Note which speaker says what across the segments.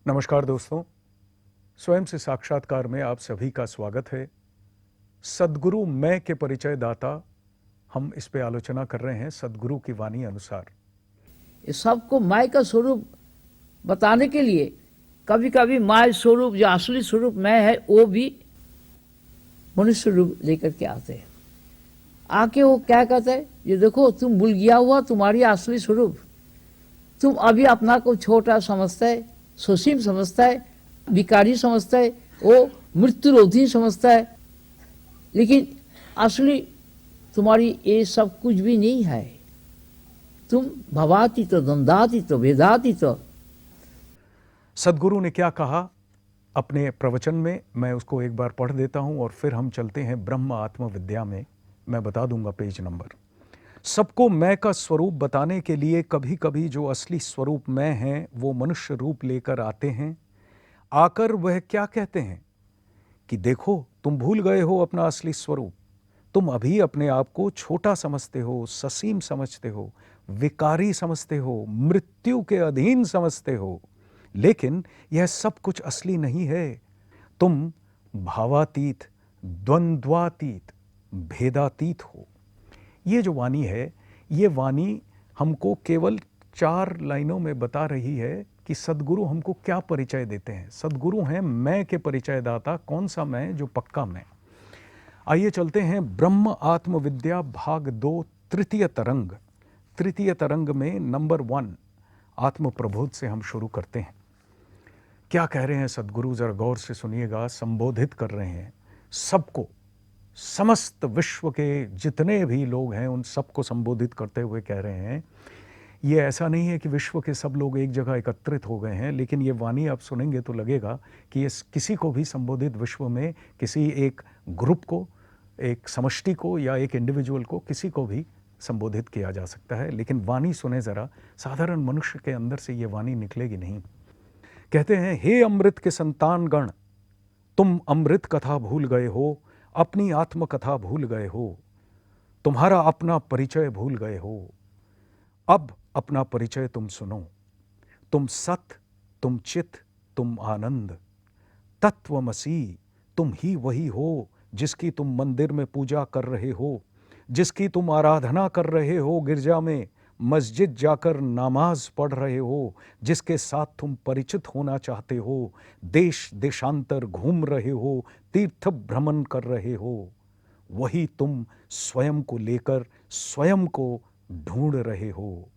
Speaker 1: नमस्कार दोस्तों, स्वयं से साक्षात्कार में आप सभी का स्वागत है। सद्गुरु मैं के परिचय दाता, हम इस पे आलोचना कर रहे हैं सद्गुरु की वाणी अनुसार।
Speaker 2: इस सबको माय का स्वरूप बताने के लिए कभी कभी माय स्वरूप जो असली स्वरूप मैं है वो भी मनुष्य रूप लेकर के आते हैं। आके वो क्या कहते हैं, ये देखो तुम भूल गया हुआ तुम्हारी असली स्वरूप, तुम अभी अपना को छोटा समझता है, सुसीम समझता है, भिखारी समझता है, वो मृत्युरोधी समझता है, लेकिन असली तुम्हारी ये सब कुछ भी नहीं है। तुम भवातीत द्वंद्वातीत भेदातीत।
Speaker 1: सद्गुरु ने क्या कहा अपने प्रवचन में, मैं उसको एक बार पढ़ देता हूं और फिर हम चलते हैं ब्रह्म आत्म विद्या में। मैं बता दूंगा पेज नंबर। सबको मैं का स्वरूप बताने के लिए कभी कभी जो असली स्वरूप मैं है वो मनुष्य रूप लेकर आते हैं। आकर वह क्या कहते हैं कि देखो तुम भूल गए हो अपना असली स्वरूप, तुम अभी अपने आप को छोटा समझते हो, ससीम समझते हो, विकारी समझते हो, मृत्यु के अधीन समझते हो, लेकिन यह सब कुछ असली नहीं है। तुम भावातीत, द्वंद्वातीत, भेदातीत हो। ये जो वाणी है, ये वाणी हमको केवल 4 लाइनों में बता रही है कि सद्गुरु हमको क्या परिचय देते हैं। सद्गुरु हैं मैं के परिचय दाता। कौन सा मैं? जो पक्का मैं। आइए चलते हैं ब्रह्म आत्म विद्या भाग 2 तृतीय तरंग। तृतीय तरंग में नंबर 1 आत्म प्रबोध से हम शुरू करते हैं। क्या कह रहे हैं सद्गुरु, जरा गौर से सुनिएगा। संबोधित कर रहे हैं सबको, समस्त विश्व के जितने भी लोग हैं उन सबको संबोधित करते हुए कह रहे हैं। ये ऐसा नहीं है कि विश्व के सब लोग एक जगह एकत्रित हो गए हैं, लेकिन ये वाणी आप सुनेंगे तो लगेगा कि ये किसी को भी संबोधित विश्व में, किसी एक ग्रुप को, एक समष्टि को या एक इंडिविजुअल को, किसी को भी संबोधित किया जा सकता है। लेकिन वाणी सुने जरा, साधारण मनुष्य के अंदर से ये वाणी निकलेगी नहीं। कहते हैं, हे अमृत के संतान गण, तुम अमृत कथा भूल गए हो, अपनी आत्म कथा भूल गए हो, तुम्हारा अपना परिचय भूल गए हो। अब अपना परिचय तुम सुनो। तुम सत, तुम चित, तुम आनंद, तत्वमसी, तुम ही वही हो जिसकी तुम मंदिर में पूजा कर रहे हो, जिसकी तुम आराधना कर रहे हो गिरजा में, मस्जिद जाकर नमाज पढ़ रहे हो, जिसके साथ तुम परिचित होना चाहते हो, देश देशांतर घूम रहे हो, तीर्थ भ्रमण कर रहे हो। वही तुम स्वयं को लेकर स्वयं को ढूंढ रहे हो।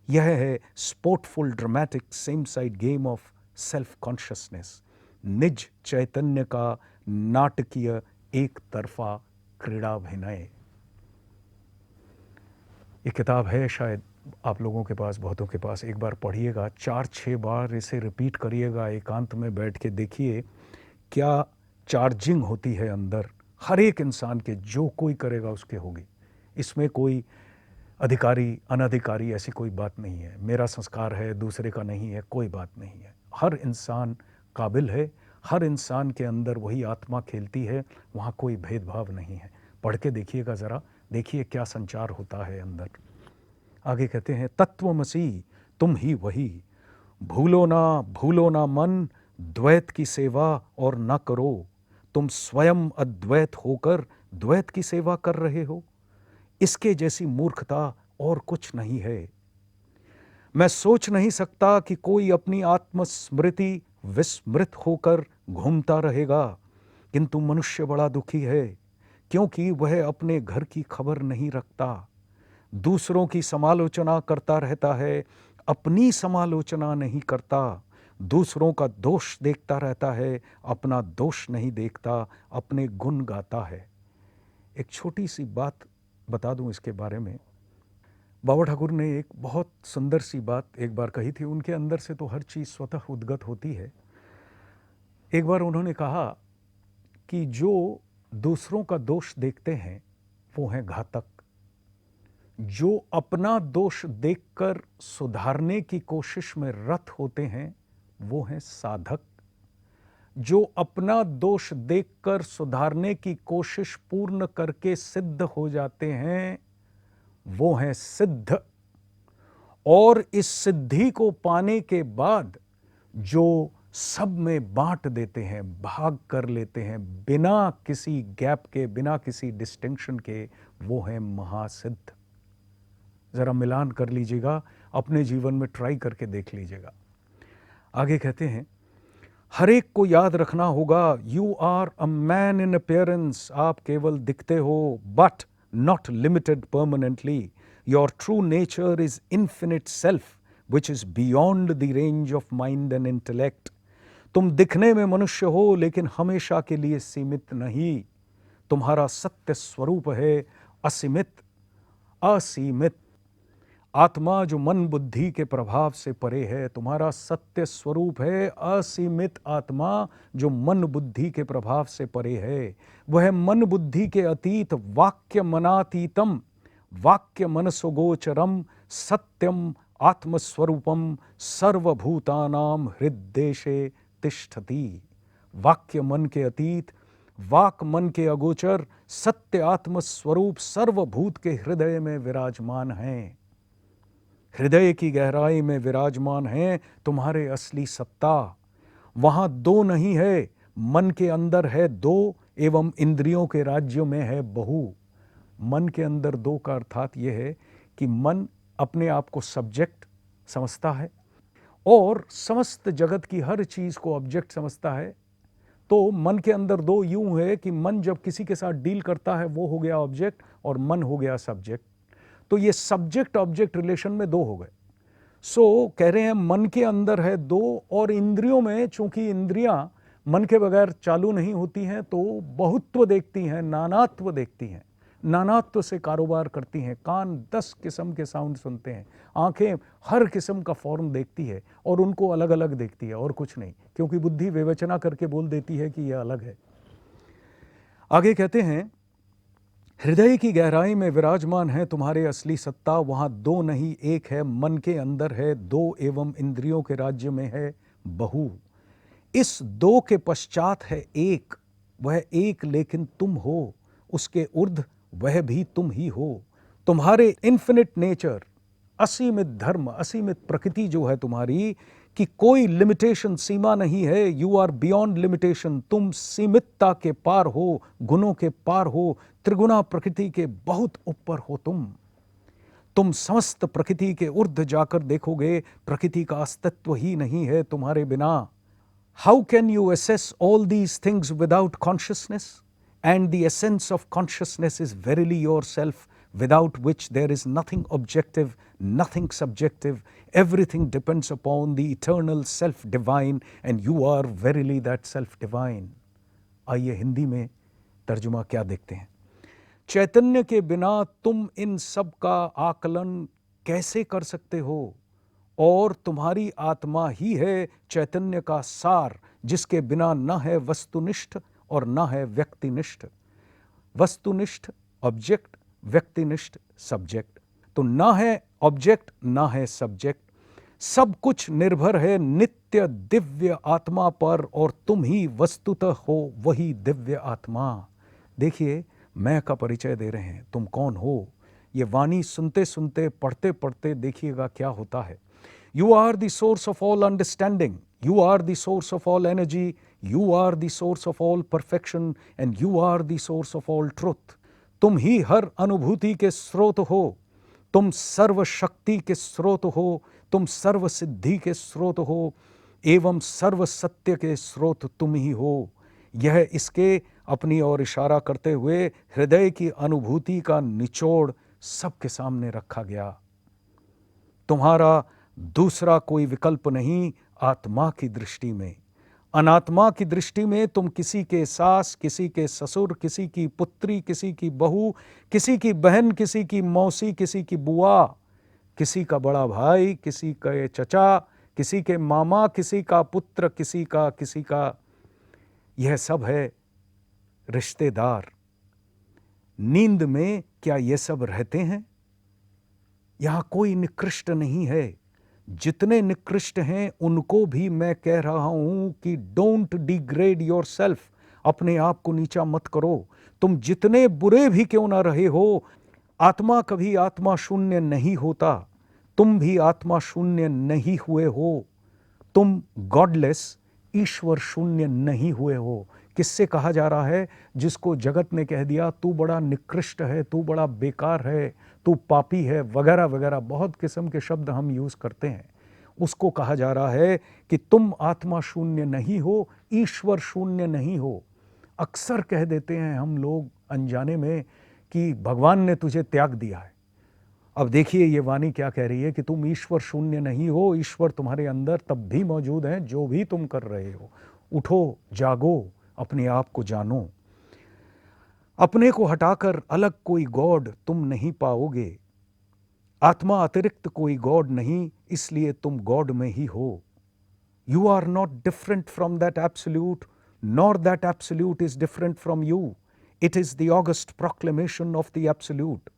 Speaker 1: यह है sportful dramatic same side game of self consciousness, निज चैतन्य का नाटकीय एक तरफा क्रीड़ाभिनय। ये किताब है, शायद आप लोगों के पास, बहुतों के पास। एक बार पढ़िएगा, 4-6 बार इसे रिपीट करिएगा, एकांत में बैठ के देखिए क्या चार्जिंग होती है अंदर। हर एक इंसान के, जो कोई करेगा उसके होगी। इसमें कोई अधिकारी अनधिकारी ऐसी कोई बात नहीं है, मेरा संस्कार है दूसरे का नहीं है, कोई बात नहीं है। हर इंसान काबिल है, हर इंसान के अंदर वही आत्मा खेलती है, वहाँ कोई भेदभाव नहीं है। पढ़ के देखिएगा ज़रा, देखिए क्या संचार होता है अंदर। आगे कहते हैं, तत्वमसी, तुम ही वही, भूलो ना मन, द्वैत की सेवा और न करो। तुम स्वयं अद्वैत होकर द्वैत की सेवा कर रहे हो। इसके जैसी मूर्खता और कुछ नहीं है। मैं सोच नहीं सकता कि कोई अपनी आत्मस्मृति विस्मृत होकर घूमता रहेगा, किंतु मनुष्य बड़ा दुखी है, क्योंकि वह अपने घर की खबर नहीं रखता, दूसरों की समालोचना करता रहता है, अपनी समालोचना नहीं करता, दूसरों का दोष देखता रहता है, अपना दोष नहीं देखता, अपने गुण गाता है। एक छोटी सी बात बता दूं इसके बारे में। बाबा ठाकुर ने एक बहुत सुंदर सी बात एक बार कही थी। उनके अंदर से तो हर चीज़ स्वतः उद्गत होती है। एक बार उन्होंने कहा कि जो दूसरों का दोष देखते हैं वो हैं घातक, जो अपना दोष देखकर सुधारने की कोशिश में रत होते हैं वो हैं साधक, जो अपना दोष देखकर सुधारने की कोशिश पूर्ण करके सिद्ध हो जाते हैं वो हैं सिद्ध, और इस सिद्धि को पाने के बाद जो सब में बांट देते हैं, भाग कर लेते हैं बिना किसी गैप के, बिना किसी डिस्टिंक्शन के, वो है महासिद्ध। जरा मिलान कर लीजिएगा, अपने जीवन में ट्राई करके देख लीजिएगा। आगे कहते हैं, हर एक को याद रखना होगा, you are a man in appearance, आप केवल दिखते हो, but not limited permanently. Your true nature is infinite self which is beyond the range of mind and intellect. तुम दिखने में मनुष्य हो लेकिन हमेशा के लिए सीमित नहीं। तुम्हारा सत्य स्वरूप है असीमित, असीमित। आत्मा जो मन बुद्धि के प्रभाव से परे है, तुम्हारा सत्य स्वरूप है असीमित आत्मा जो मन बुद्धि के प्रभाव से परे है। वह मन बुद्धि के अतीत, वाक्य मनातीतम, वाक्य मनसोगोचरम, सत्यम आत्मस्वरूपम, सर्वभूतानाम हृद्देशे तिष्ठति। वाक्य मन के अतीत, वाक मन के अगोचर, सत्य आत्मस्वरूप सर्वभूत के हृदय में विराजमान हैं। हृदय की गहराई में विराजमान है तुम्हारे असली सत्ता। वहां दो नहीं है, मन के अंदर है दो, एवं इंद्रियों के राज्यों में है बहु। मन के अंदर दो का अर्थात यह है कि मन अपने आप को सब्जेक्ट समझता है और समस्त जगत की हर चीज को ऑब्जेक्ट समझता है। तो मन के अंदर दो यूं है कि मन जब किसी के साथ डील करता है वो हो गया ऑब्जेक्ट और मन हो गया सब्जेक्ट। तो ये सब्जेक्ट ऑब्जेक्ट रिलेशन में दो हो गए। सो कह रहे हैं मन के अंदर है दो, और इंद्रियों में, चूंकि इंद्रियां मन के बगैर चालू नहीं होती हैं, तो बहुत्व देखती हैं, नानात्व देखती हैं, नानात्व से कारोबार करती हैं। कान 10 किस्म के साउंड सुनते हैं, आंखें हर किस्म का फॉर्म देखती है और उनको अलग अलग देखती है और कुछ नहीं, क्योंकि बुद्धि विवेचना करके बोल देती है कि यह अलग है। आगे कहते हैं, हृदय की गहराई में विराजमान है तुम्हारे असली सत्ता। वहां दो नहीं एक है, मन के अंदर है दो, एवं इंद्रियों के राज्य में है बहु। इस दो के पश्चात है एक, वह एक लेकिन तुम हो, उसके ऊर्ध्व वह भी तुम ही हो। तुम्हारे इन्फिनिट नेचर, असीमित धर्म, असीमित प्रकृति जो है तुम्हारी, कि कोई लिमिटेशन, सीमा नहीं है। यू आर बियॉन्ड लिमिटेशन, तुम सीमितता के पार हो, गुणों के पार हो, त्रिगुणा प्रकृति के बहुत ऊपर हो। तुम समस्त प्रकृति के ऊर्ध्व जाकर देखोगे, प्रकृति का अस्तित्व ही नहीं है तुम्हारे बिना। How can you assess all these things without consciousness? And the essence of consciousness is verily your self, without which there is nothing objective, nothing subjective, everything depends upon the eternal self divine, and you are verily that self divine. आइए हिंदी में तर्जुमा क्या देखते हैं। चैतन्य के बिना तुम इन सब का आकलन कैसे कर सकते हो? और तुम्हारी आत्मा ही है चैतन्य का सार, जिसके बिना न है वस्तुनिष्ठ और न है व्यक्तिनिष्ठ। वस्तुनिष्ठ ऑब्जेक्ट, व्यक्तिनिष्ठ सब्जेक्ट। तो ना है ऑब्जेक्ट ना है सब्जेक्ट, सब कुछ निर्भर है नित्य दिव्य आत्मा पर, और तुम ही वस्तुतः हो वही दिव्य आत्मा। देखिए, मैं का परिचय दे रहे हैं, तुम कौन हो। ये वाणी सुनते सुनते, पढ़ते पढ़ते देखिएगा क्या होता है। You are the source of all understanding, you are the source of all energy, you are the source of all perfection, and you are the source of all truth. तुम ही हर अनुभूति के स्रोत हो, तुम सर्व शक्ति के स्रोत हो, तुम सर्व सिद्धि के स्रोत हो, एवं सर्व सत्य के स्रोत तुम ही हो। यह इसके अपनी ओर इशारा करते हुए हृदय की अनुभूति का निचोड़ सबके सामने रखा गया। तुम्हारा दूसरा कोई विकल्प नहीं आत्मा की दृष्टि में। अनात्मा की दृष्टि में तुम किसी के सास, किसी के ससुर, किसी की पुत्री, किसी की बहू, किसी की बहन, किसी की मौसी, किसी की बुआ, किसी का बड़ा भाई, किसी का चचा, किसी के मामा, किसी का पुत्र, किसी का, यह सब है रिश्तेदार। नींद में क्या ये सब रहते हैं? यहां कोई निकृष्ट नहीं है। जितने निकृष्ट हैं उनको भी मैं कह रहा हूं कि डोंट डिग्रेड योरसेल्फ, अपने आप को नीचा मत करो। तुम जितने बुरे भी क्यों ना रहे हो, आत्मा कभी आत्मा शून्य नहीं होता। तुम भी आत्मा शून्य नहीं हुए हो। तुम गॉडलेस, ईश्वर शून्य नहीं हुए हो। किससे कहा जा रहा है? जिसको जगत ने कह दिया तू बड़ा निकृष्ट है, तू बड़ा बेकार है, तू पापी है, वगैरह वगैरह बहुत किस्म के शब्द हम यूज करते हैं। उसको कहा जा रहा है कि तुम आत्मा शून्य नहीं हो, ईश्वर शून्य नहीं हो। अक्सर कह देते हैं हम लोग अनजाने में कि भगवान ने तुझे त्याग दिया है। अब देखिए ये वाणी क्या कह रही है कि तुम ईश्वर शून्य नहीं हो, ईश्वर तुम्हारे अंदर तब भी मौजूद है जो भी तुम कर रहे हो। उठो, जागो, अपने आप को जानो। अपने को हटाकर अलग कोई गॉड तुम नहीं पाओगे। आत्मा अतिरिक्त कोई गॉड नहीं, इसलिए तुम गॉड में ही हो। You are not different from that absolute, nor that absolute is different from you. It is the august proclamation of the absolute.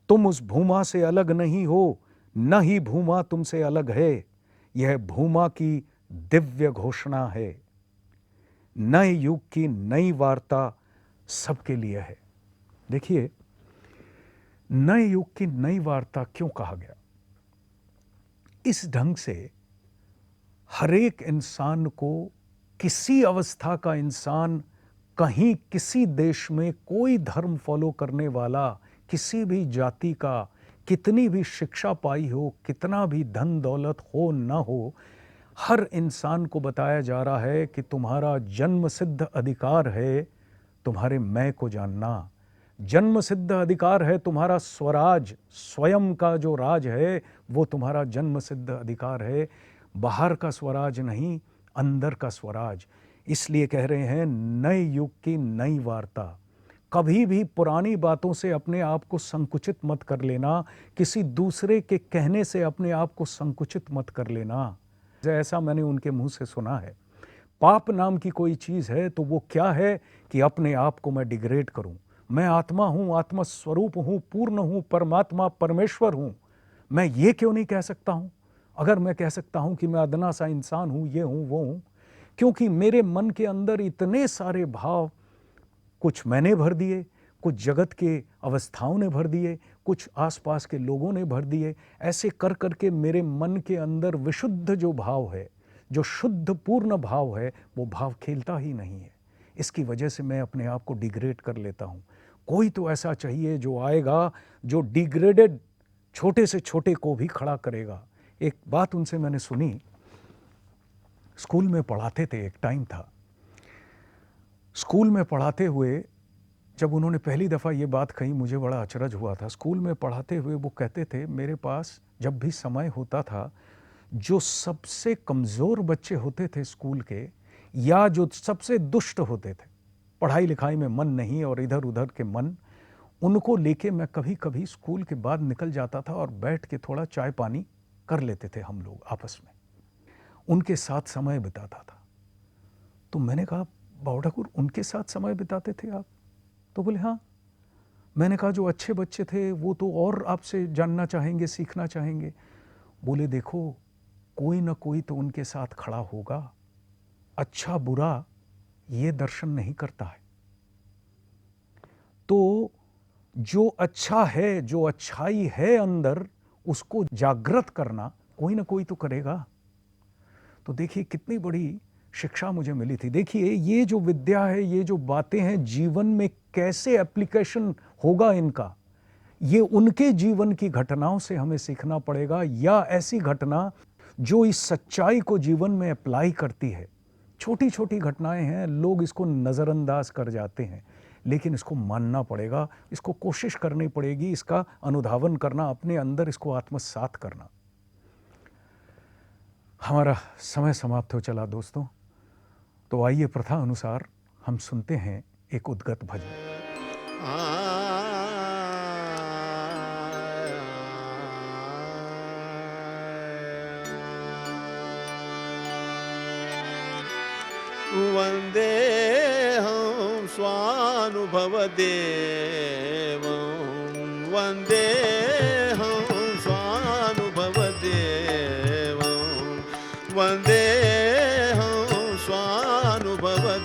Speaker 1: तुम उस भूमा से अलग नहीं हो, न ही भूमा तुमसे अलग है। यह भूमा की दिव्य घोषणा है। नए युग की नई वार्ता सबके लिए है। देखिए, नए युग की नई वार्ता क्यों कहा गया? इस ढंग से हर एक इंसान को, किसी अवस्था का इंसान, कहीं किसी देश में कोई धर्म फॉलो करने वाला, किसी भी जाति का, कितनी भी शिक्षा पाई हो, कितना भी धन दौलत हो न हो, हर इंसान को बताया जा रहा है कि तुम्हारा जन्म सिद्ध अधिकार है तुम्हारे मैं को जानना। जन्म सिद्ध अधिकार है तुम्हारा स्वराज, स्वयं का जो राज है वो तुम्हारा जन्म सिद्ध अधिकार है। बाहर का स्वराज नहीं, अंदर का स्वराज। इसलिए कह रहे हैं नए युग की नई वार्ता। कभी भी पुरानी बातों से अपने आप को संकुचित मत कर लेना, किसी दूसरे के कहने से अपने आप को संकुचित मत कर लेना। ऐसा मैंने उनके मुंह से सुना है। पाप नाम की कोई चीज़ है तो वो क्या है कि अपने आप को मैं डिग्रेड करूं। मैं आत्मा हूं, आत्मा स्वरूप हूं, पूर्ण हूं, परमात्मा परमेश्वर हूं। मैं ये क्यों नहीं कह सकता हूं? अगर मैं कह सकता हूं कि मैं अदना सा इंसान हूं, ये हूं, वो हूं, क्योंकि मेरे मन के अंदर इतने सारे भाव, कुछ मैंने भर दिए, कुछ जगत के अवस्थाओं ने भर दिए, कुछ आसपास के लोगों ने भर दिए। ऐसे कर करके मेरे मन के अंदर विशुद्ध जो भाव है, जो शुद्ध पूर्ण भाव है, वो भाव खेलता ही नहीं है। इसकी वजह से मैं अपने आप को डिग्रेड कर लेता हूँ। कोई तो ऐसा चाहिए जो आएगा, जो डिग्रेडेड छोटे से छोटे को भी खड़ा करेगा। एक बात उनसे मैंने सुनी, स्कूल में पढ़ाते थे, एक टाइम था, स्कूल में पढ़ाते हुए जब उन्होंने पहली दफ़ा ये बात कही, मुझे बड़ा अचरज हुआ था। स्कूल में पढ़ाते हुए वो कहते थे, मेरे पास जब भी समय होता था, जो सबसे कमज़ोर बच्चे होते थे स्कूल के, या जो सबसे दुष्ट होते थे, पढ़ाई लिखाई में मन नहीं और इधर उधर के मन, उनको लेके मैं कभी कभी स्कूल के बाद निकल जाता था और बैठ के थोड़ा चाय पानी कर लेते थे हम लोग आपस में, उनके साथ समय बिताता था। तो मैंने कहा, बाबू ठाकुर उनके साथ समय बिताते थे आप? तो बोले हाँ। मैंने कहा, जो अच्छे बच्चे थे वो तो और आपसे जानना चाहेंगे, सीखना चाहेंगे। बोले देखो, कोई ना कोई तो उनके साथ खड़ा होगा। अच्छा बुरा ये दर्शन नहीं करता है। तो जो अच्छा है, जो अच्छाई है अंदर, उसको जागृत करना कोई ना कोई तो करेगा। तो देखिए कितनी बड़ी शिक्षा मुझे मिली थी। देखिए ये जो विद्या है, ये जो बातें हैं, जीवन में कैसे एप्लीकेशन होगा इनका, ये उनके जीवन की घटनाओं से हमें सीखना पड़ेगा, या ऐसी घटना जो इस सच्चाई को जीवन में अप्लाई करती है। छोटी छोटी घटनाएं हैं, लोग इसको नज़रअंदाज कर जाते हैं, लेकिन इसको मानना पड़ेगा, इसको कोशिश करनी पड़ेगी, इसका अनुधावन करना, अपने अंदर इसको आत्मसात करना। हमारा समय समाप्त हो चला दोस्तों, तो आइए प्रथा अनुसार हम सुनते हैं एक उद्गत भजन।
Speaker 3: वन्देऽहं स्वानुभवदेवं, वन्देऽहं स्वानुभवदेवं, वन्देऽहं स्वानुभवदेवं,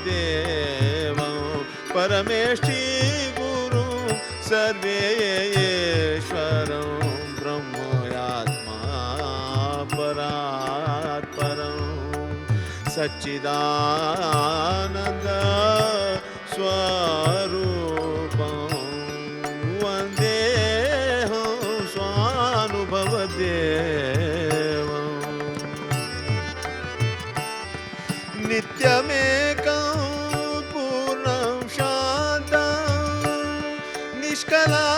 Speaker 3: परमेष्टि गुरुं सर्वेश्वरं, ब्रह्मयात्मा परात् परम्। सच्चिदानन्द स्वरूपं वन्देऽहं स्वानुभवदेवम् नित्यमेकं पूर्णं शान्तं निष्कलां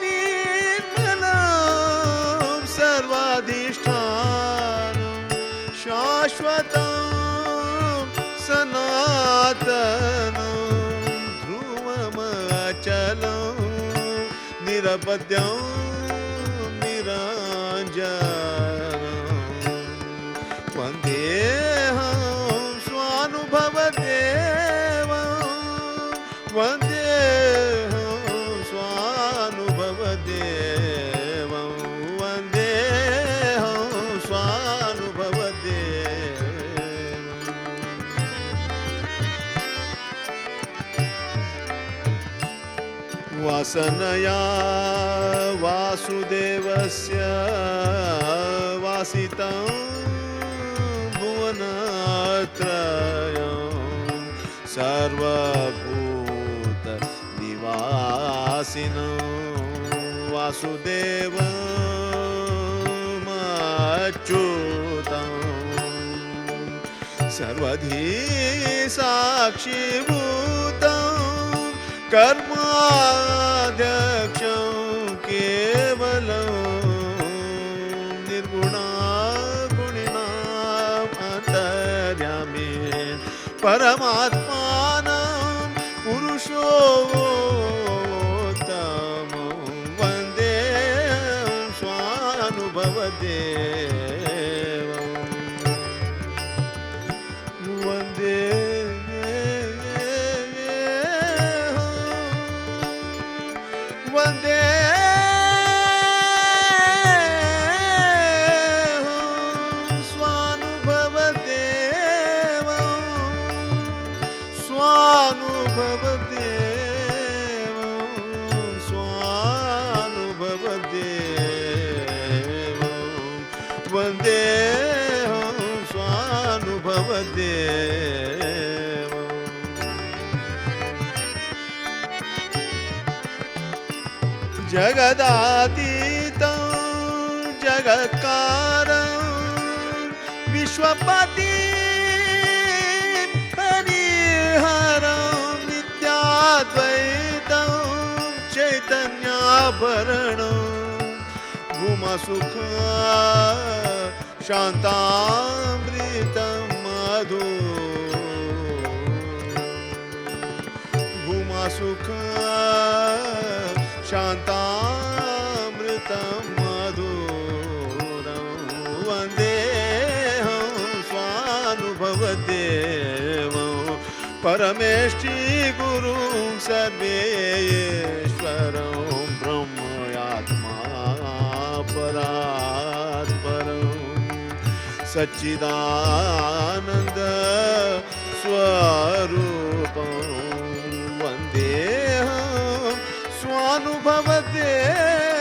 Speaker 3: निर्मलं सर्वाधिष्ठानं शाश्वतं सनातनं ध्रुवमचलं निरपद्यं निरञ्जनं वन्देऽहं स्वानुभवदेवं वन्देऽहं स्वानुभवदेवं वन्देऽहं स्वानुभवदेवम् वासनया वासुदेवस्य वासितं भुवनत्रयं सर्वभूतनिवासिनं वासुदेवमच्युतं सर्वधी साक्षीभूतं कर्माध्यक्षं केवलं निर्गुणागुणिनाम् अन्तर्यामी परमात्मानं पुरुषोत्तमं वन्देऽहं स्वानुभवदेवम् वन्देऽहं स्वानुभवदेवं वन्देऽहं स्वानुभवदेवं जगदातीतं जगत्कारं विश्वपतिं परिहरं नित्याद्वैतं चैतन्याभरणं भूमसुख शान्तामृतं मधु भूमसुख शान्तामृतं मधुरं वन्देऽहं स्वानुभवदेवं परमेष्टि गुरुं सर्वेश्वरं ब्रह्मयात्मा परात्परं सच्चिदानन्द स्वरूपं वन्देऽहं स्वानुभवदेवम्